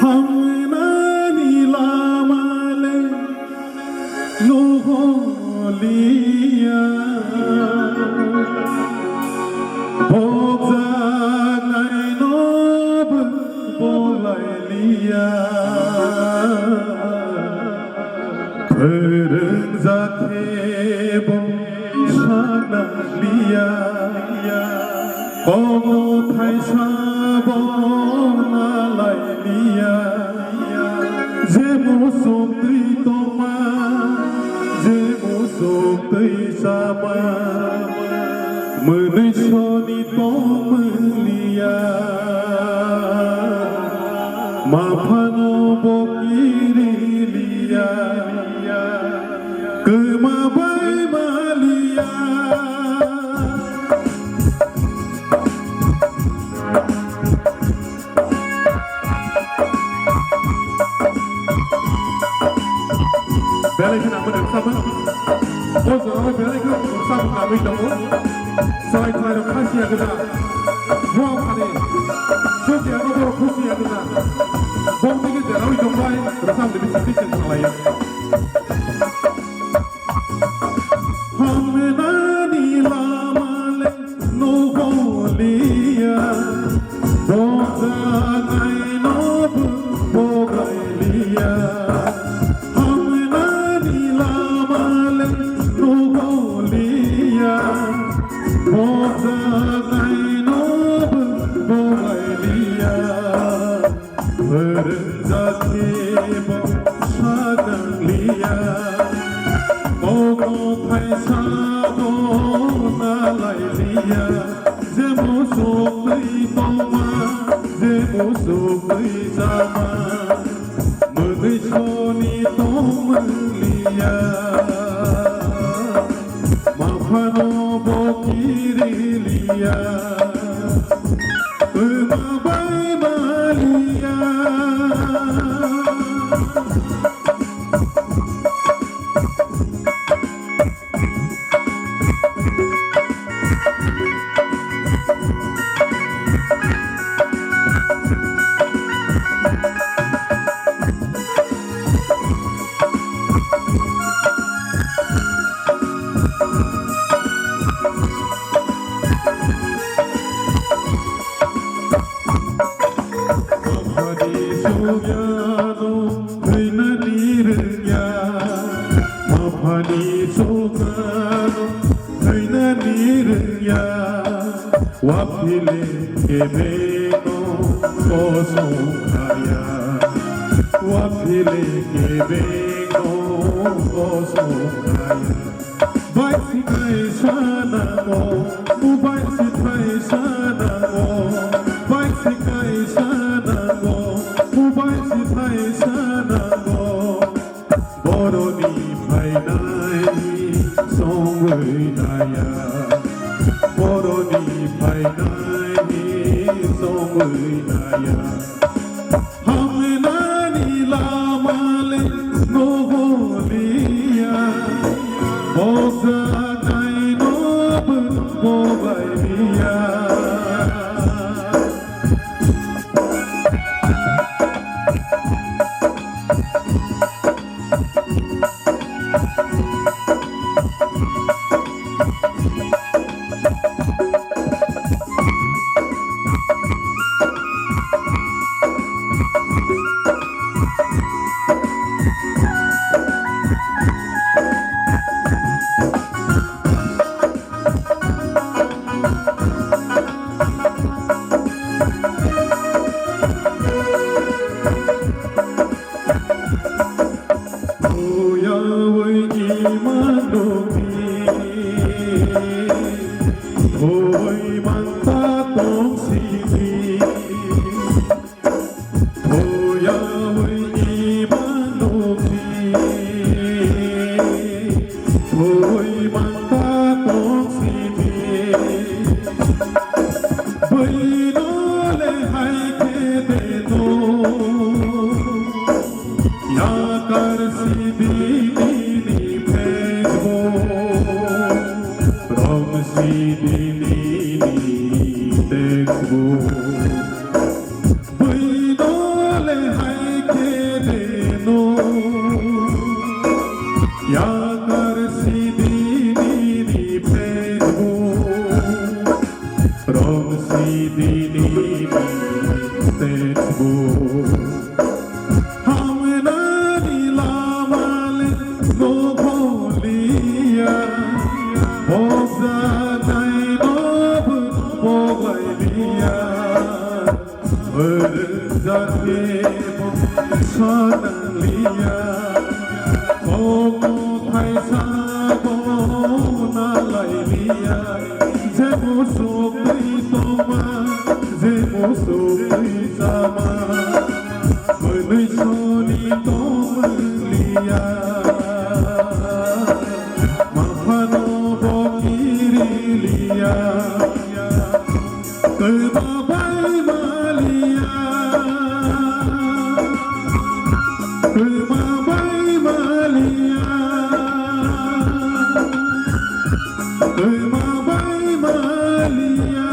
Hamnani lamale noholia Bogzanai nob bolailia Kırın zakebo şanalia Komo taysabo nalailia Zemo somtri toma Zemo somtri sama Mânăi soni tomâlia Mapano bokirilia Câma bai malia Belai kena menang sama Ozo awal belai kena sama kami tahu Selain selain kasih yang kena Buang kali Susi yang kena kusi yang kena Buang tinggi jerawi jombai Bersama lebih sedikit yang lain Hamnani lamale noholia Bogzanai nob bolailia Hamnani lamale noholia Bogzanai nob bolailia Berzakebo shaganglia Komo taysabo nalailia Zemo sopri toma Zemo sopri sama Mânăi soni tomâlia Mapano bokirilia Câma bai malia Sogyano Hainani Rnya Mapani Sogyano Hainani Rnya Wapile Kebeno Kosongkaya Wapile Kebeno Kosongkaya Baik si kaisana mo Baik si kaisana mo Baik si kaisana mo Baik si kaisana mo Boroni painai songwei daya Boroni painai songwei daya Hamnani lamale noholia Bogzanai nob bolailia kedeno yakar sidini pedbo rom sidini pedbo hamna nilamal no boliya boza nainob bogaliya Zate sanaliya Komo thai sa na lailiya Jemo sokri toma Jemo sokri sama Manui soni toma liya Mafano bokiri liya Kebabai malia Kebabai malia Kebabai malia